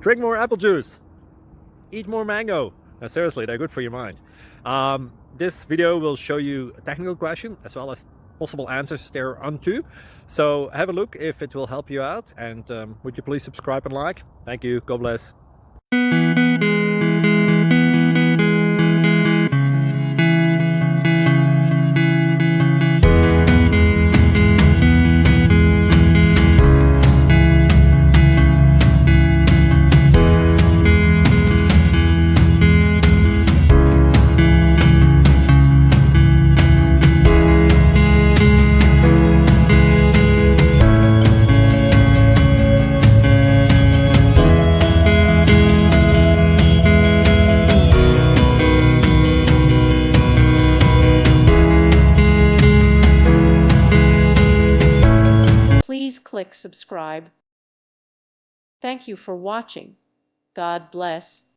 Drink more apple juice. Eat more mango. Now, seriously, they're good for your mind. This video will show you a technical question as well as possible answers thereunto. So have a look if it will help you out, and would you please subscribe and like? Thank you. God bless. Please click subscribe. Thank you for watching. God bless.